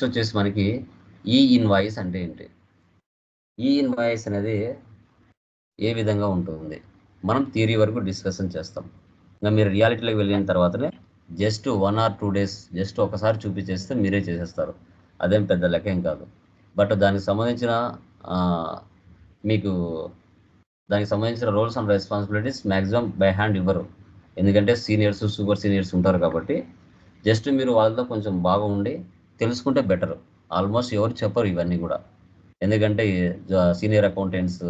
Next వచ్చేసి మనకి e invoice అంటే ఏంటి? ఈ ఇన్వాయిస్ అనేది ఏ విధంగా ఉంటుంది మనం థియరీ వరకు డిస్కషన్ చేస్తాం. ఇంకా మీరు రియాలిటీలోకి వెళ్ళిన తర్వాతనే జస్ట్ 1 or 2 days జస్ట్ ఒకసారి చూపించేస్తే మీరే చేసేస్తారు. అదేం పెద్ద లెక్క ఏం కాదు. బట్ దానికి సంబంధించిన మీకు దానికి సంబంధించిన roles and responsibilities maximum by hand ఇవ్వరు. ఎందుకంటే సీనియర్స్ సూపర్ సీనియర్స్ ఉంటారు కాబట్టి జస్ట్ మీరు వాళ్ళతో కొంచెం బాగా ఉండి తెలుసుకుంటే బెటర్. ఆల్మోస్ట్ ఎవరు చెప్పరు ఇవన్నీ కూడా. ఎందుకంటే సీనియర్ అకౌంటెంట్స్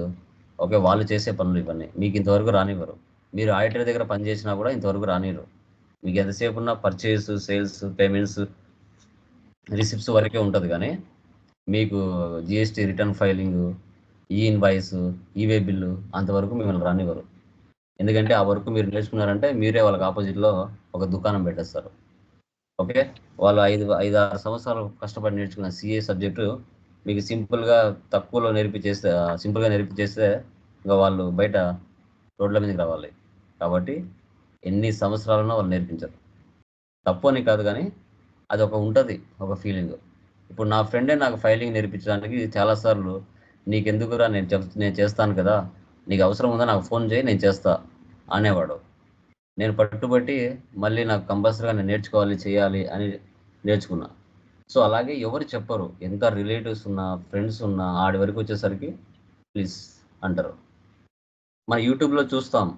ఓకే వాళ్ళు చేసే పనులు ఇవన్నీ మీకు ఇంతవరకు రానివ్వరు. మీరు ఆడిటర్ దగ్గర పనిచేసినా కూడా ఇంతవరకు రానివ్వరు. మీకు ఎంతసేపు ఉన్న పర్చేస్ సేల్స్ పేమెంట్స్ రిసిప్ట్స్ వరకే ఉంటుంది. కానీ మీకు GST return filing e invoice e way bill అంతవరకు మిమ్మల్ని రానివ్వరు. ఎందుకంటే ఆ వర్క్ మీరు నేర్చుకున్నారంటే మీరే వాళ్ళకి ఆపోజిట్లో ఒక దుకాణం పెట్టేస్తారు. ఓకే వాళ్ళు 5-6 సంవత్సరాలు కష్టపడి నేర్చుకున్న సిఏ సబ్జెక్టు మీకు సింపుల్గా తక్కువలో సింపుల్గా నేర్పించేస్తే ఇంకా వాళ్ళు బయట రోడ్ల మీదకి రావాలి. కాబట్టి ఎన్ని సంవత్సరాలన్నా వాళ్ళు నేర్పించరు. తప్పు అని కాదు, కానీ అది ఉంటుంది ఒక ఫీలింగ్. ఇప్పుడు నా ఫ్రెండే నాకు ఫైలింగ్ నేర్పించడానికి చాలాసార్లు నీకెందుకురా నేను చేస్తాను కదా, నీకు అవసరం ఉందా నాకు ఫోన్ చేయి నేను చేస్తా అనేవాడు. నేను పట్టుబట్టి మళ్ళీ నాకు కంపల్సరీగా నేను నేర్చుకోవాలి చేయాలి అని నేర్చుకున్నా. సో అలాగే ఎవరు చెప్పరు. ఎంత రిలేటివ్స్ ఉన్నా ఫ్రెండ్స్ ఉన్నా ఆడి వరకు వచ్చేసరికి ప్లీజ్ అంటారు. మన యూట్యూబ్లో చూస్తాం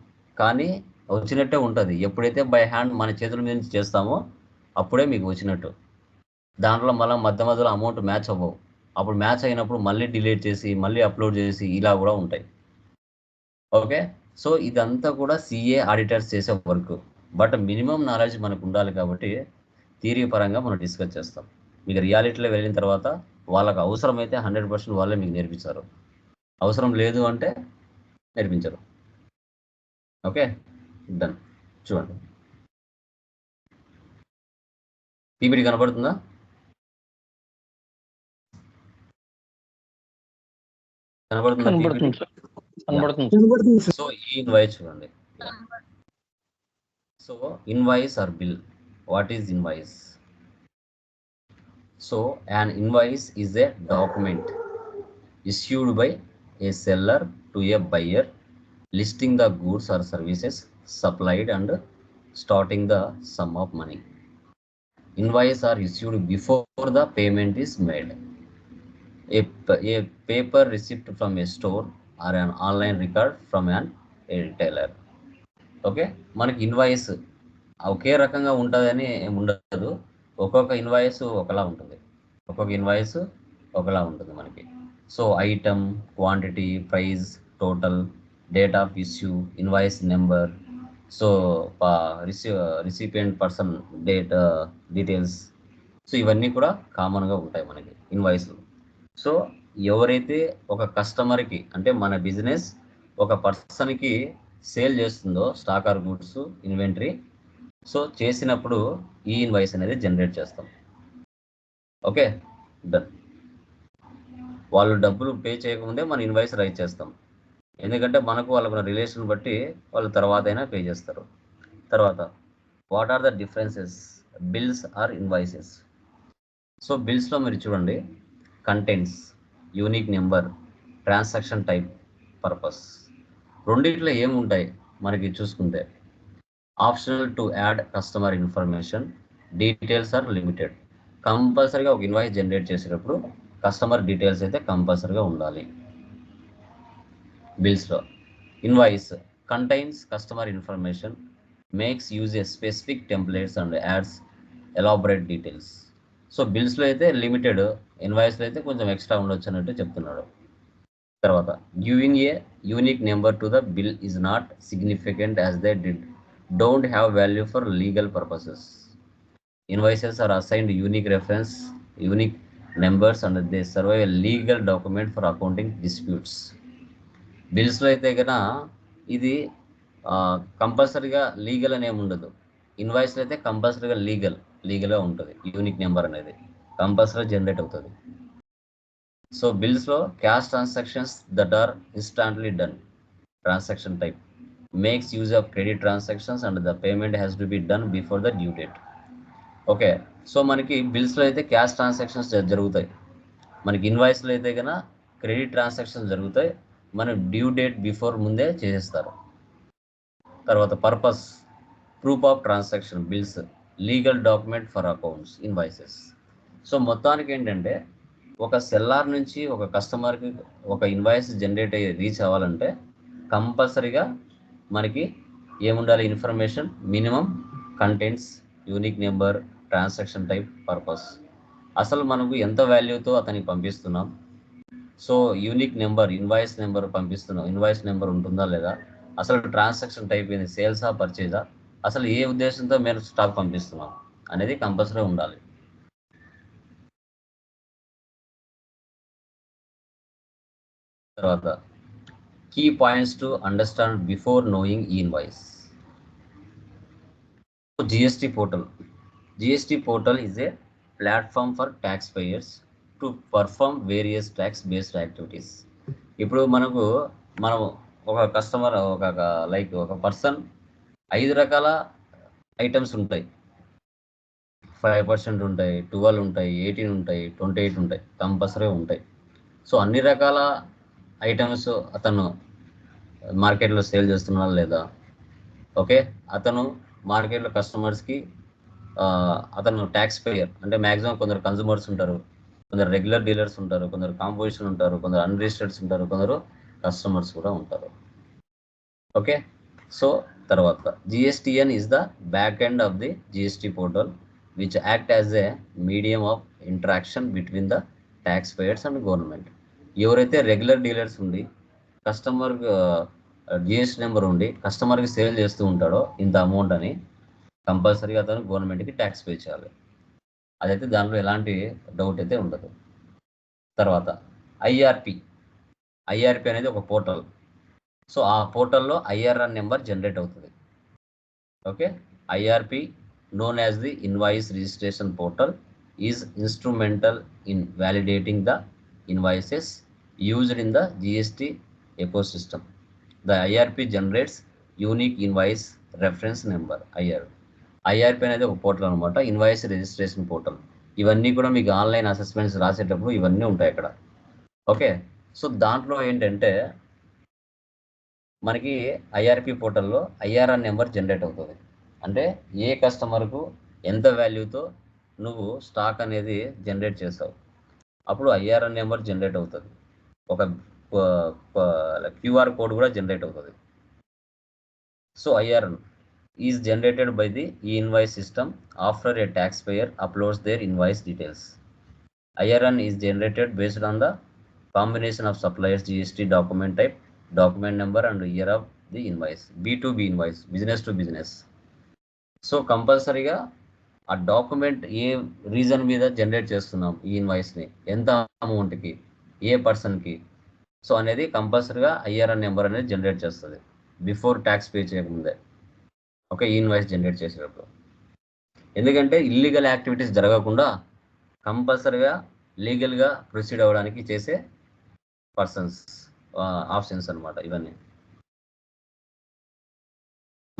కానీ వచ్చినట్టే ఉంటుంది. ఎప్పుడైతే బై హ్యాండ్ మన చేతుల మీద నుంచి చేస్తామో అప్పుడే మీకు వచ్చినట్టు. దాంట్లో మళ్ళీ మధ్యలో అమౌంట్ మ్యాచ్ అవ్వవు. అప్పుడు మ్యాచ్ అయినప్పుడు మళ్ళీ డిలీట్ చేసి మళ్ళీ అప్లోడ్ చేసి ఇలా కూడా ఉంటాయి. ఓకే సో ఇదంతా కూడా సిఏ ఆడిటర్స్ చేసే వర్క్. బట్ మినిమం నాలెడ్జ్ మనకు ఉండాలి కాబట్టి థియరీ పరంగా మనం డిస్కస్ చేస్తాం. మీకు రియాలిటీలో వెళ్ళిన తర్వాత వాళ్ళకి అవసరమైతే 100% వాళ్ళే మీకు నేర్పిస్తారు. అవసరం లేదు అంటే నేర్పించరు. Okay done. చూడండి పీపీటీ కనపడుతుందా? కనపడుతుందా? సో ఈ ఇన్వాయిస్ చూడండి. So invoice or bill. What is invoice? So an invoice is a document issued by a seller to a buyer listing the goods or services supplied and starting the sum of money. Invoices are issued before the payment is made. A paper receipt from a store or an online record from a retailer. Okay మనకి invoice ఒకే రకంగా ఉంటుందని ఉండదు. ఒక్కొక్క invoice ఒకలా ఉంటుంది. మనకి. So item, quantity, price, total, date of issue, invoice number, so recipient person details, so ఇవన్నీ కూడా కామన్గా ఉంటాయి మనకి ఇన్వాయిస్లు. సో ఎవరైతే ఒక కస్టమర్కి అంటే మన బిజినెస్ ఒక పర్సన్కి సేల్ చేస్తుందో stock or goods inventory, so చేసినప్పుడు ఈ ఇన్వాయిస్ అనేది జనరేట్ చేస్తాం. Okay done. వాళ్ళు డబ్బులు పే చేయకముందే మన ఇన్వాయిస్ రైట్ చేస్తాం. ఎందుకంటే మనకు వాళ్ళకున్న రిలేషన్ బట్టి వాళ్ళు తర్వాత అయినా పే చేస్తారు. తర్వాత what are the differences bills or invoices? So బిల్స్లో మీరు చూడండి contents, unique number, transaction type, purpose. రెండిట్లో ఏముంటాయి మనకి చూసుకుంటే optional to add customer information, details are limited. కంపల్సరీగా ఒక ఇన్వాయిస్ జనరేట్ చేసేటప్పుడు కస్టమర్ డీటెయిల్స్ అయితే కంపల్సరీగా ఉండాలి. బిల్స్లో invoice contains customer information, makes use a specific templates and adds elaborate details. So బిల్స్లో అయితే లిమిటెడ్, ఇన్వాయిస్లో అయితే కొంచెం ఎక్స్ట్రా ఉండొచ్చు అన్నట్టు చెప్తున్నాడు. తర్వాత giving a unique number to the bill is not significant as they don't have value for legal purposes. Invoices are assigned unique reference, unique numbers, and they serve a legal document for accounting disputes. బిల్స్లో అయితే కన్నా ఇది కంపల్సరీగా legal అని ఏమి ఉండదు. ఇన్వాయిస్లో అయితే కంపల్సరీగా లీగల్గా ఉంటుంది. యూనిక్ నెంబర్ అనేది కంపల్సరీ జనరేట్ అవుతుంది. సో బిల్స్లో cash transactions that are instantly done, transaction type makes use of credit transactions and the payment has to be done before the due date. Okay. So మనకి బిల్స్లో అయితే cash transactions జరుగుతాయి. మనకి ఇన్వాయిస్లో అయితే కన్నా credit transactions జరుగుతాయి. మన due date before ముందే చేసేస్తారు. తర్వాత purpose, proof of transaction, bills, legal document for accounts, invoices. So మొత్తానికి ఏంటంటే ఒక సెల్లార్ నుంచి ఒక కస్టమర్కి ఒక ఇన్వాయిస్ జనరేట్ అయ్యి రీచ్ అవ్వాలంటే కంపల్సరీగా మనకి ఏముండాలి? Information, minimum contents, unique number, transaction type, purpose. అసలు మనకు ఎంత వాల్యూతో అతనికి పంపిస్తున్నాం, so unique number, invoice number పంపిస్తున్నాం, ఇన్వాయిస్ నెంబర్ ఉంటుందా లేదా, అసలు ట్రాన్సాక్షన్ టైప్ ఏంది, సేల్సా పర్చేజా, అసలు ఏ ఉద్దేశంతో మేము స్టాక్ పంపిస్తున్నాం అనేది కంపల్సరీ ఉండాలి. తర్వాత key points to understand before knowing e invoice. GST portal. GST portal is a platform for tax payers to perform various tax based activities. ఇప్పుడు మనం ఒక కస్టమర్, ఒక పర్సన్ 5 రకాల ఐటమ్స్ ఉంటాయి. 5% ఉంటాయి, 12 ఉంటాయి, 18 ఉంటాయి, 28 ఉంటాయి, కంపల్సరీ ఉంటాయి. సో అన్ని రకాల ఐటమ్స్ అతను మార్కెట్లో సేల్ చేస్తున్నాడా లేదా, ఓకే, అతను మార్కెట్లో కస్టమర్స్కి అతను ట్యాక్స్ పేయర్ అంటే మ్యాక్సిమం కొందరు కన్జ్యూమర్స్ ఉంటారు, కొందరు రెగ్యులర్ డీలర్స్ ఉంటారు, కొందరు కాంపోజిషన్ ఉంటారు, కొందరు అన్రిజిస్టర్డ్స్ ఉంటారు, కొందరు కస్టమర్స్ కూడా ఉంటారు. ఓకే. సో తర్వాత GSTN is the back end of the GST portal which act as a medium of interaction between the tax payers and government. ఎవరైతే రెగ్యులర్ డీలర్స్ ఉండి కస్టమర్ జిఎస్టీ నెంబర్ ఉండి కస్టమర్కి సేల్ చేస్తూ ఉంటాడో ఇంత అమౌంట్ అని, కంపల్సరీగా అతను గవర్నమెంట్కి ట్యాక్స్ పే చేయాలి. అదైతే దాంట్లో ఎలాంటి డౌట్ అయితే ఉండదు. తర్వాత ఐఆర్పి. ఐఆర్పి అనేది ఒక పోర్టల్. సో ఆ పోర్టల్లో ఐఆర్ఆర్ నెంబర్ జనరేట్ అవుతుంది. Okay. IRP known as the invoice registration portal is instrumental in validating the invoices used in the GST ecosystem. The IRP generates unique invoice reference number, IRP అనేది ఒక portal అనమాట, invoice registration portal. ఇవన్నీ కూడా మీకు online assessments రాసేటప్పుడు ఇవన్నీ ఉంటాయి అక్కడ. ఓకే. సో దాంట్లో ఏంటంటే మనకి ఐఆర్పి పోర్టల్లో ఐఆర్ఆర్ నెంబర్ జనరేట్ అవుతుంది. అంటే ఏ కస్టమర్కు ఎంత వాల్యూతో నువ్వు స్టాక్ అనేది జనరేట్ చేస్తావు, అప్పుడు ఐఆర్ఆర్ నెంబర్ జనరేట్ అవుతుంది. ఒక క్యూఆర్ కోడ్ కూడా జనరేట్ అవుతుంది. So IRN is generated by the invoice system after a tax payer uploads their invoice details. IRN is generated based on the combination of suppliers GST document type, document number and year of the invoice. B2B invoice, business to business. So కంపల్సరీగా ఆ document ఏ reason మీద generate చేస్తున్నాం ఈ ఇన్వాయిస్ని, ఎంత అమౌంట్కి, ఏ పర్సన్కి, so అనేది కంపల్సరీగా IRN number అనేది జనరేట్ చేస్తుంది బిఫోర్ ట్యాక్స్ పే చేయకముందే. ఓకే. ఈ ఇన్వాయిస్ జనరేట్ చేసేటప్పుడు ఎందుకంటే ఇల్లీగల్ యాక్టివిటీస్ జరగకుండా కంపల్సరీగా లీగల్గా ప్రొసీడ్ అవ్వడానికి చేసే పర్సన్స్ ఆప్షన్స్ అనమాట ఇవన్నీ.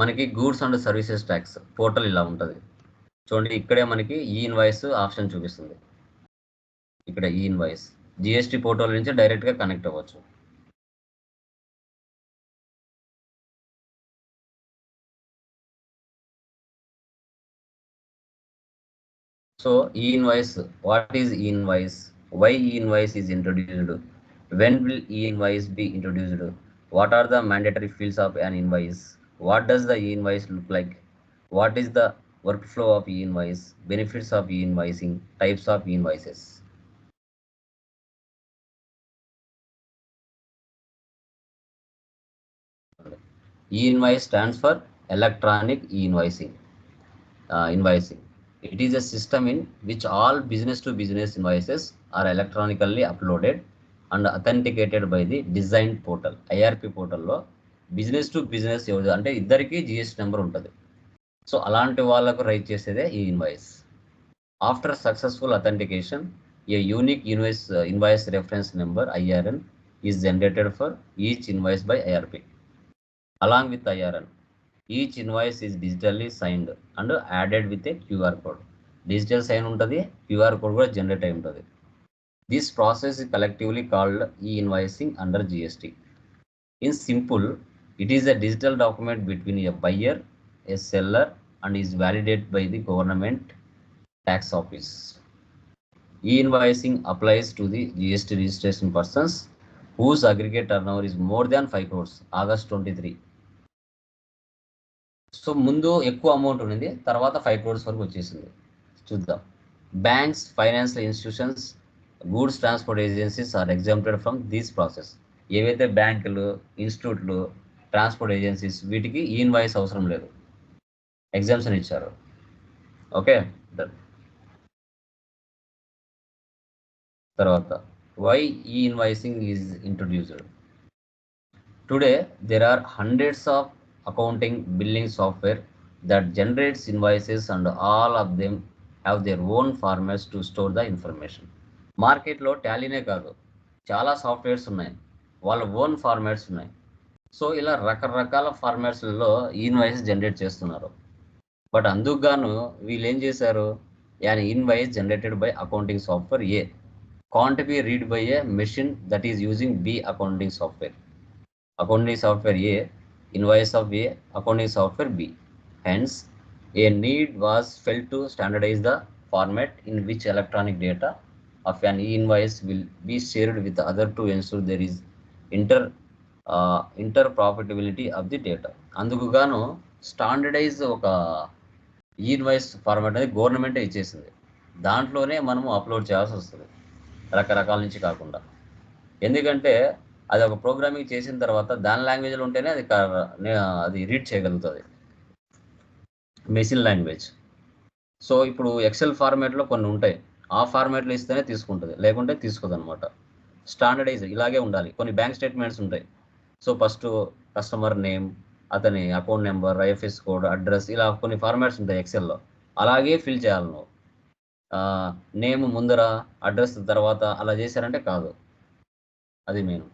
మనకి goods and services tax portal ఇలా ఉంటుంది చూడండి. ఇక్కడే మనకి ఈ ఇన్వాయిస్ ఆప్షన్ చూపిస్తుంది. ఇక్కడ ఈ ఇన్వాయిస్ జిఎస్టీ పోర్టల్ నుంచి డైరెక్ట్గా కనెక్ట్ అవ్వచ్చు. సో ఈ invoice, what is e invoice, why e invoice is introduced, when will e-invoice be introduced, what are the mandatory fields of an invoice, what does the e-invoice look like, what is the workflow of e-invoice, benefits of e-invoicing, types of e-invoices. E-invoice stands for electronic e-invoicing. Invoicing, it is a system in which all business to business invoices are electronically uploaded and authenticated by the design portal. IRP పోర్టల్లో business to business ఎవరు అంటే ఇద్దరికి GST number ఉంటుంది. So అలాంటి వాళ్ళకు write చేసేదే e invoice. After successful authentication a unique invoice reference number IRN is generated for each invoice by IRP. Along with IRN each invoice is digitally signed and added with a QR code. Digital sign ఉంటుంది, QR code కూడా generate అయి ఉంటుంది. This process is collectively called e-invoicing under GST. In simple, it is a digital document between a buyer, a seller, and is validated by the government tax office. E-invoicing applies to the GST registration persons whose aggregate turnover is more than 5 crores. August 23. So ముందు ఎక్కువ amount ఉంది, తర్వాత 5 crores వరకు వచ్చేసింది. చూద్దాం. Banks, financial institutions, goods transport agencies are exempted from this process. ఏవైతే బ్యాంకులు, ఇన్స్టిట్యూట్లు, transport agencies వీటికి ఈ ఇన్వాయిస్ అవసరం లేదు, ఎగ్జామ్షన్ ఇచ్చారు. ఓకే, తర్వాత why e invoicing is introduced. Today there are hundreds of accounting billing software that generates invoices and all of them have their own formats to store the information. మార్కెట్లో టాలీనే కాదు, చాలా softwares ఉన్నాయి, వాళ్ళ own formats ఉన్నాయి. So ఇలా రకరకాల ఫార్మాట్స్లలో ఈ invoice generate చేస్తున్నారు. బట్ అందుకు గాను వీళ్ళు ఏం చేశారు, an invoice generated by accounting software A can't be read by a machine that is using B accounting software. Accounting software A, invoice of A, accounting software B. Hence, a need was felt to standardize the format in which electronic data of an e-invoice will be shared with the other to ensure there is interoperability of the data. అందుకు గాను standardise ఒక ఈ-ఇన్వాయిస్ format అనేది గవర్నమెంటే ఇచ్చేసింది. దాంట్లోనే మనము upload చేయాల్సి వస్తుంది, రకరకాల నుంచి కాకుండా. ఎందుకంటే అది ఒక ప్రోగ్రామింగ్ చేసిన తర్వాత దాని లాంగ్వేజ్లో ఉంటేనే అది రీడ్ చేయగలుగుతుంది, మెషిన్ లాంగ్వేజ్. సో ఇప్పుడు ఎక్సెల్ ఫార్మాట్లో కొన్ని ఉంటాయి, ఆ ఫార్మాట్లో ఇస్తేనే తీసుకుంటుంది, లేకుంటే తీసుకోదు అనమాట. స్టాండర్డైజ్ ఇలాగే ఉండాలి. కొన్ని బ్యాంక్ స్టేట్మెంట్స్ ఉంటాయి. సో ఫస్ట్ కస్టమర్ నేమ్, అతని account number, IFS code, address, ఇలా కొన్ని ఫార్మాట్స్ ఉంటాయి ఎక్సెల్లో. అలాగే ఫిల్ చేయాలి నువ్వు. నేమ్ ముందర, అడ్రస్ తర్వాత అలా చేశారంటే కాదు, అది main.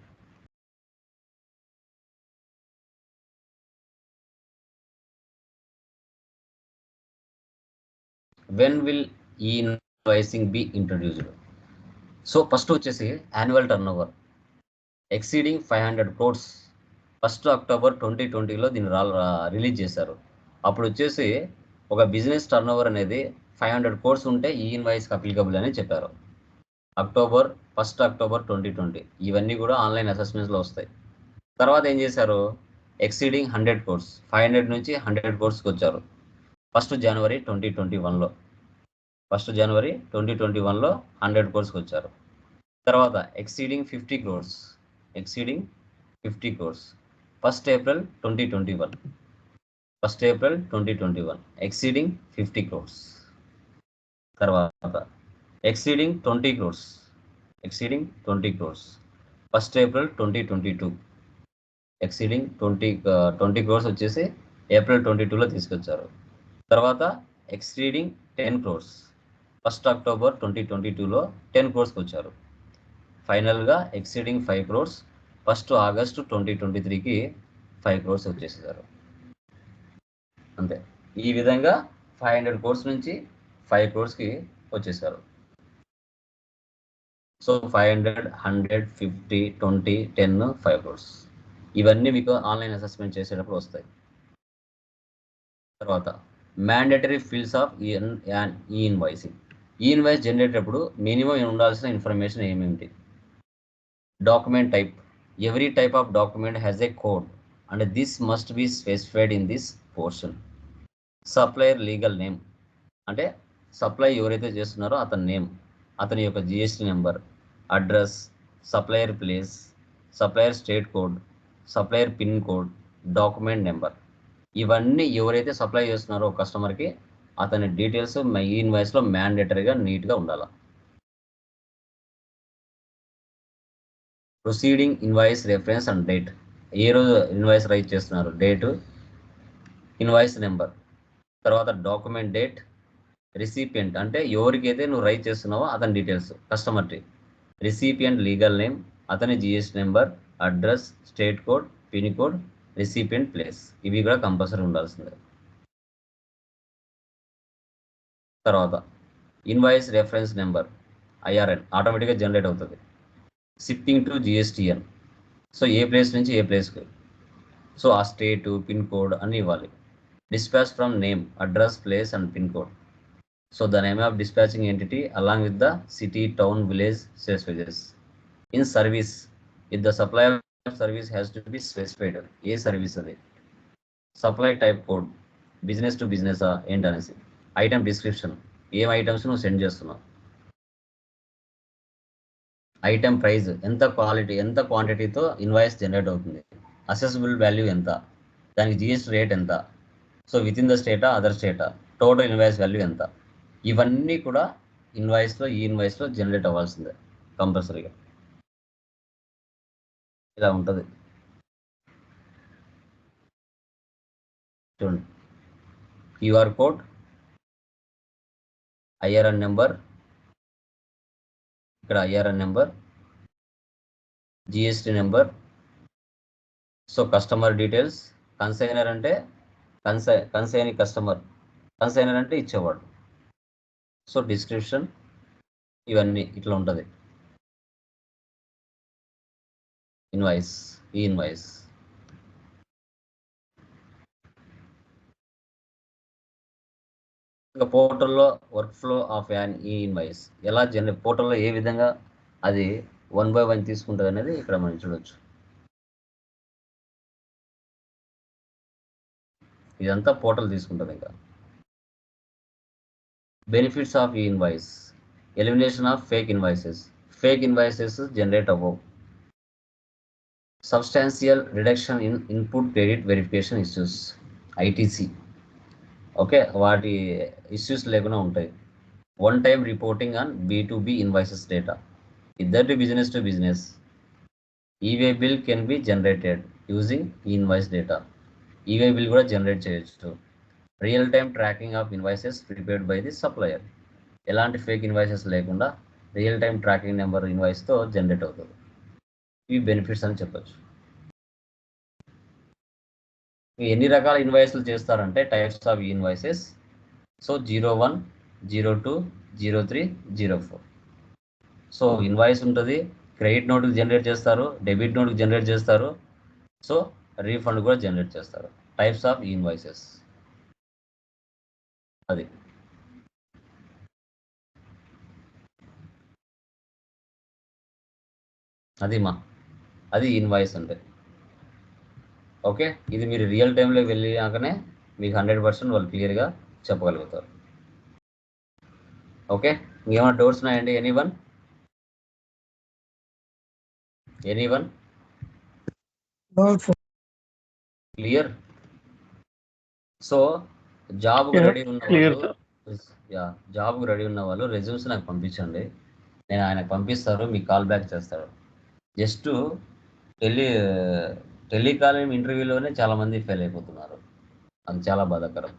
When will e invoicing be introduced? So first వచ్చేసి annual turn over exceeding 500 crores. 1st October 2020లో దీన్ని రిలీజ్ చేశారు. అప్పుడు వచ్చేసి ఒక బిజినెస్ టర్న్ ఓవర్ అనేది 500 crores ఉంటే ఈ ఇన్వాయిస్కి అప్లికబుల్ అని చెప్పారు. 1st October 2020. ఇవన్నీ కూడా ఆన్లైన్ అసెస్మెంట్స్లో వస్తాయి. తర్వాత ఏం చేశారు, ఎక్సీడింగ్ 100 crores, 500 నుంచి 100 crores వచ్చారు 1st January 2021లో. 1st January 2021లో 100 crores వచ్చారు. తర్వాత exceeding 50 crores, exceeding 50 crores 1st April 2021. 1st April 2021 exceeding 50 crores. తర్వాత exceeding 20 crores, exceeding 20 crores 1st April 2022. Exceeding 20 crores వచ్చేసి April 22లో తీసుకొచ్చారు. తర్వాత exceeding 10 crores 1st October 2022లో 10 crores వచ్చారు. ఫైనల్గా exceeding 5 crores 1st August 2023కి 5 crores వచ్చేసారు. అంతే. ఈ విధంగా 500 crores నుంచి 5 crores వచ్చేసారు. సో 500, 100, 50, 20, 10, 5 crores ఇవన్నీ మీకు ఆన్లైన్ అసెస్మెంట్ చేసేటప్పుడు వస్తాయి. తర్వాత mandatory fields of e invoicing. E invoice generate అప్పుడు మినిమం ఉండాల్సిన ఇన్ఫర్మేషన్ ఏమేమిటి? Document type. Every type of document has a code and this must be specified in this portion. Supplier legal name, అంటే supply ఎవరైతే చేస్తున్నారో అతని name, అతని యొక్క GST number, address, supplier place, supplier state code, supplier pin code, document number. ఇవన్నీ ఎవరైతే supply చేస్తున్నారో కస్టమర్కి అతని డీటెయిల్స్ ఈ ఇన్వాయిస్లో మ్యాండేటరీగా నీట్గా ఉండాలి. Proceeding invoice reference and date. ఏ రోజు ఇన్వాయిస్ రైట్ చేస్తున్నారు, డేటు, ఇన్వాయిస్ నెంబర్, తర్వాత డాక్యుమెంట్ డేట్, రిసిపియంట్ అంటే ఎవరికైతే నువ్వు రైట్ చేస్తున్నావో అతని డీటెయిల్స్, కస్టమర్కి, రిసిపియంట్ లీగల్ నేమ్, అతని GST number, address, state code, pin code, recipient place. ఇవి కూడా కంపల్సరీ ఉండాల్సిందే. తర్వాత ఇన్వాయిస్ రెఫరెన్స్ నెంబర్ ఐఆర్ఎన్ ఆటోమేటిక్గా జనరేట్ అవుతుంది. షిప్పింగ్ టు జిఎస్టిఎన్, సో ఏ ప్లేస్ నుంచి ఏ ప్లేస్కి, సో ఆ స్టేటు పిన్ కోడ్ అన్నీ ఇవ్వాలి. Dispatch from name, address, place and pin code. So the name of dispatching entity along with the city, town, village specifies. In service, if the supplier service has to be specified, a service అది, supply type code, business to business ఏంటనేసి, item description, ఏం items నువ్వు send చేస్తున్నావు, item price, ఎంత quality ఎంత క్వాంటిటీతో invoice generate అవుతుంది, assessable value ఎంత, దానికి జిఎస్టీ రేట్ ఎంత, సో విత్ ఇన్ ద స్టేటా అదర్ స్టేటా, టోటల్ ఇన్వాయిస్ వాల్యూ ఎంత, ఇవన్నీ కూడా ఇన్వాయిస్లో ఈ ఇన్వాయిస్లో జనరేట్ అవ్వాల్సిందే కంపల్సరీగా. ఇలా ఉంటుంది చూడండి. క్యూఆర్ కోడ్, ఐఆర్ఎన్ నెంబర్, ఇక్కడ IRN number, GST number, so customer details, consignor అంటే కన్సైనింగ్ కస్టమర్, కన్సైనర్ అంటే ఇచ్చేవాడు, సో డిస్క్రిప్షన్, ఇవన్నీ ఇట్లా ఉంటుంది ఇన్వాయిస్, ఈ ఇన్వాయిస్. ఇంకా పోర్టల్లో work flow of an e invoice ఎలా పోర్టల్లో ఏ విధంగా అది 1 by 1 తీసుకుంటుంది అనేది ఇక్కడ మనం చూడొచ్చు. ఇదంతా పోర్టల్ తీసుకుంటుంది. ఇంకా బెనిఫిట్స్ ఆఫ్ ఈ invoice, elimination of fake invoices generate అవ్వవు. Substantial reduction in input credit verification issues, ITC, okay, వాటి ఇష్యూస్ లేకుండా ఉంటాయి. One time reporting on B2B invoices data, ఇద్దరు to business, e-way bill can be generated using invoice data, e-way bill కూడా generate చేయొచ్చు. Real time tracking of invoices prepared by the supplier, ఎలాంటి fake invoices లేకుండా real time tracking number ఇన్వాయిస్తో generate అవుతుంది. ఇవి benefits అని చెప్పొచ్చు. ఎన్ని రకాల ఇన్వాయిస్లు చేస్తారంటే types of invoices, so 01, 02, 03, 04. So invoice ఉంటుంది, క్రెడిట్ నోట్కి జనరేట్ చేస్తారు, డెబిట్ నోట్కి జనరేట్ చేస్తారు, సో రీఫండ్ కూడా జనరేట్ చేస్తారు. టైప్స్ ఆఫ్ ఇన్వాయిసెస్ అది ఇన్వాయిస్ అంటే. ఓకే, ఇది మీరు రియల్ టైంలో వెళ్ళాకనే మీకు 100% వాళ్ళు క్లియర్గా చెప్పగలుగుతారు. ఓకే, ఇంకేమైనా డౌట్స్ ఉన్నాయండి? ఎనీవన్? క్లియర్? సో జాబ్కు రెడీ ఉన్న వాళ్ళు రెజ్యూమ్స్ నాకు పంపించండి, నేను ఆయనకు పంపిస్తారు, మీకు కాల్ బ్యాక్ చేస్తాడు. జస్ట్ టెలికాలింగ్ ఇంటర్వ్యూలోనే చాలామంది ఫెయిల్ అయిపోతున్నారు, అది చాలా బాధాకరం.